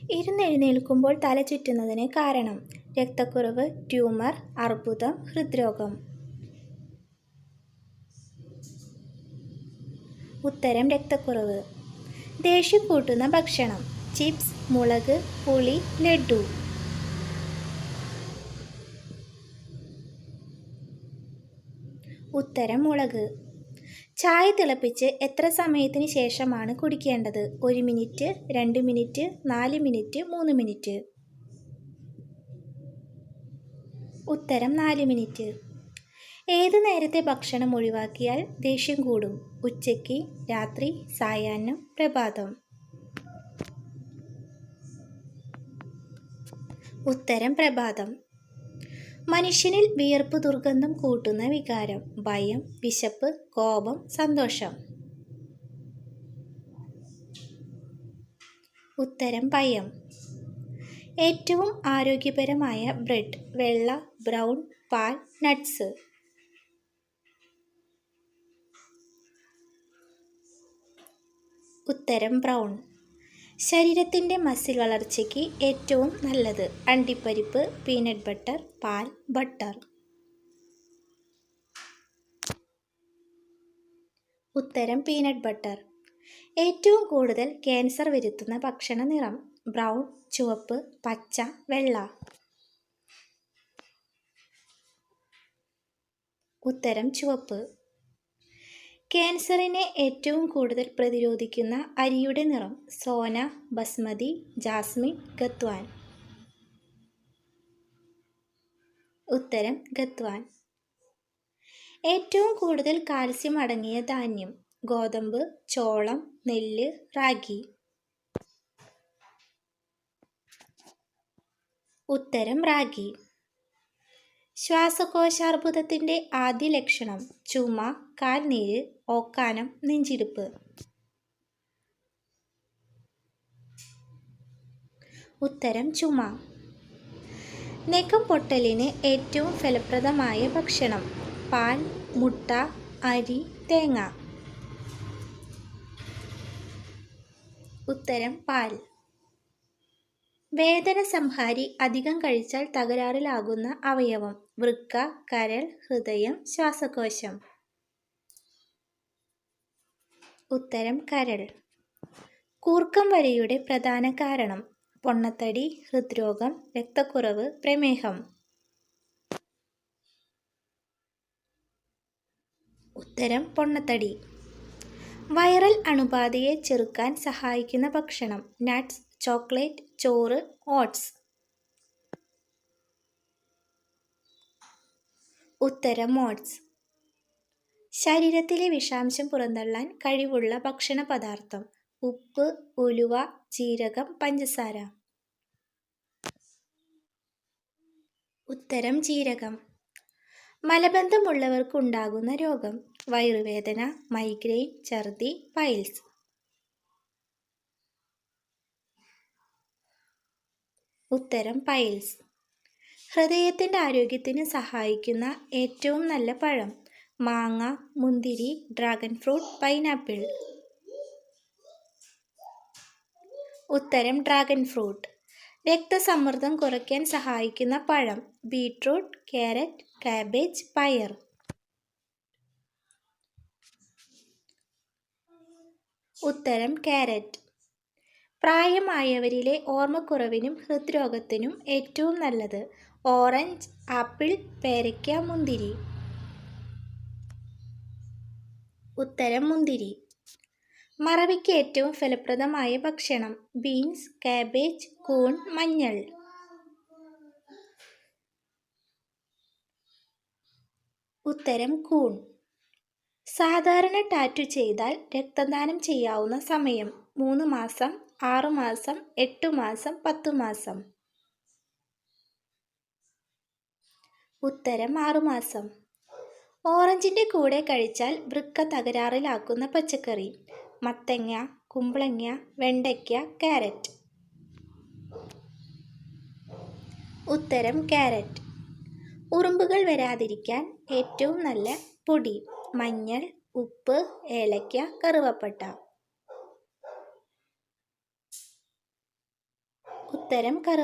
ഇരുന്നെഴുന്നേൽക്കുമ്പോൾ തല ചുറ്റുന്നതിന് കാരണം: രക്തക്കുറവ്, ട്യൂമർ, അർബുദം, ഹൃദ്രോഗം. ഉത്തരം രക്തക്കുറവ്. ദേഷ്യം കൂട്ടുന്ന ഭക്ഷണം: ചിപ്സ്, മുളക്, പുളി, ലഡ്ഡു. ഉത്തരം മുളക്. ചായ തിളപ്പിച്ച് എത്ര സമയത്തിന് ശേഷമാണ് കുടിക്കേണ്ടത്? 1 മിനിറ്റ്, 2 മിനിറ്റ്, 4 മിനിറ്റ്, 3 മിനിറ്റ്. ഉത്തരം 4 മിനിറ്റ്. ഏത് നേരത്തെ ഭക്ഷണം ഒഴിവാക്കിയാൽ ദേഷ്യം കൂടും? ഉച്ചയ്ക്ക്, രാത്രി, സായാഹ്നം, പ്രഭാതം. ഉത്തരം പ്രഭാതം. മനുഷ്യനിൽ വിയർപ്പ് ദുർഗന്ധം കൂട്ടുന്ന വികാരം: ഭയം, വിശപ്പ്, കോപം, സന്തോഷം. ഉത്തരം ഭയം. ഏറ്റവും ആരോഗ്യപരമായ ബ്രെഡ്: വെള്ള, ബ്രൗൺ, പാൽ, നട്ട്സ്. ഉത്തരം ബ്രൗൺ. ശരീരത്തിൻ്റെ മസിൽ വളർച്ചയ്ക്ക് ഏറ്റവും നല്ലത്: അണ്ടിപ്പരിപ്പ്, പീനട്ട് ബട്ടർ, പാൽ, ബട്ടർ. ഉത്തരം പീനട്ട് ബട്ടർ. ഏറ്റവും കൂടുതൽ ക്യാൻസർ വരുത്തുന്ന ഭക്ഷണ നിറം: ബ്രൗൺ, ചുവപ്പ്, പച്ച, വെള്ള. ഉത്തരം ചുവപ്പ്. ക്യാൻസറിനെ ഏറ്റവും കൂടുതൽ പ്രതിരോധിക്കുന്ന അരിയുടെ നിറം: സോന, ബസ്മതി, ജാസ്മിൻ, ഖത്വാൻ. ഉത്തരം ഖത്വാൻ. ഏറ്റവും കൂടുതൽ കാൽസ്യം അടങ്ങിയ ധാന്യം: ഗോതമ്പ്, ചോളം, നെല്ല്, റാഗി. ഉത്തരം റാഗി. ശ്വാസകോശാർബുദത്തിൻ്റെ ആദ്യ ലക്ഷണം: ചുമ, കാൽനീര്, ഓക്കാനം, നെഞ്ചിടിപ്പ്. ഉത്തരം ചുമ. നഖം പൊട്ടലിന് ഏറ്റവും ഫലപ്രദമായ ഭക്ഷണം: പാൽ, മുട്ട, അരി, തേങ്ങ. ഉത്തരം പാൽ. വേദന സംഹാരി അധികം കഴിച്ചാൽ തകരാറിലാകുന്ന അവയവം: വൃക്ക, കരൾ, ഹൃദയം, ശ്വാസകോശം. ഉത്തരം കരൾ. കൂർക്കം വലിയുടെ പ്രധാന കാരണം: പൊണ്ണത്തടി, ഹൃദ്രോഗം, രക്തക്കുറവ്, പ്രമേഹം. ഉത്തരം പൊണ്ണത്തടി. വൈറൽ അണുബാധയെ ചെറുക്കാൻ സഹായിക്കുന്ന ഭക്ഷണം: നട്ട്സ്, ചോക്ലേറ്റ്, ചോറ്, ഓട്സ്. ഉത്തരം ഓട്സ്. ശരീരത്തിലെ വിഷാംശം പുറന്തള്ളാൻ കഴിവുള്ള ഭക്ഷണ പദാർത്ഥം: ഉപ്പ്, ഉലുവ, ജീരകം, പഞ്ചസാര. ഉത്തരം ജീരകം. മലബന്ധമുള്ളവർക്ക് ഉണ്ടാകുന്ന രോഗം: വയറുവേദന, മൈഗ്രെയിൻ, ഛർദി, പൈൽസ്. ഉത്തരം പൈൽസ്. ഹൃദയത്തിൻ്റെ ആരോഗ്യത്തിന് സഹായിക്കുന്ന ഏറ്റവും നല്ല പഴം: മാങ്ങ, മുന്തിരി, ഡ്രാഗൺ ഫ്രൂട്ട്, പൈനാപ്പിൾ. ഉത്തരം ഡ്രാഗൺ ഫ്രൂട്ട്. രക്തസമ്മർദ്ദം കുറയ്ക്കാൻ സഹായിക്കുന്ന പഴം: ബീട്രൂട്ട്, ക്യാരറ്റ്, കാബേജ്, പയർ. ഉത്തരം ക്യാരറ്റ്. പ്രായമായവരിലെ ഓർമ്മക്കുറവിനും ഹൃദ്രോഗത്തിനും ഏറ്റവും നല്ലത്: ഓറഞ്ച്, ആപ്പിൾ, പേരയ്ക്ക, മുന്തിരി. ഉത്തരം മുന്തിരി. മറവിക്ക് ഏറ്റവും ഫലപ്രദമായ ഭക്ഷണം: ബീൻസ്, കാബേജ്, കൂൺ, മഞ്ഞൾ. ഉത്തരം കൂൺ. സാധാരണ ടാറ്റു ചെയ്താൽ രക്തദാനം ചെയ്യാവുന്ന സമയം: 3 മാസം, 6 മാസം, 8 മാസം, 10 മാസം. ഉത്തരം 6 മാസം. ഓറഞ്ചിൻ്റെ കൂടെ കഴിച്ചാൽ വൃക്ക തകരാറിലാക്കുന്ന പച്ചക്കറി: മത്തങ്ങ, കുമ്പളങ്ങ, വെണ്ടയ്ക്ക, ക്യാരറ്റ്. ഉത്തരം ക്യാരറ്റ്. ഉറുമ്പുകൾ വരാതിരിക്കാൻ ഏറ്റവും നല്ല പൊടി: മഞ്ഞൾ, ഉപ്പ്, ഏലക്ക, കറുവപ്പട്ട. ഉത്തരം കറ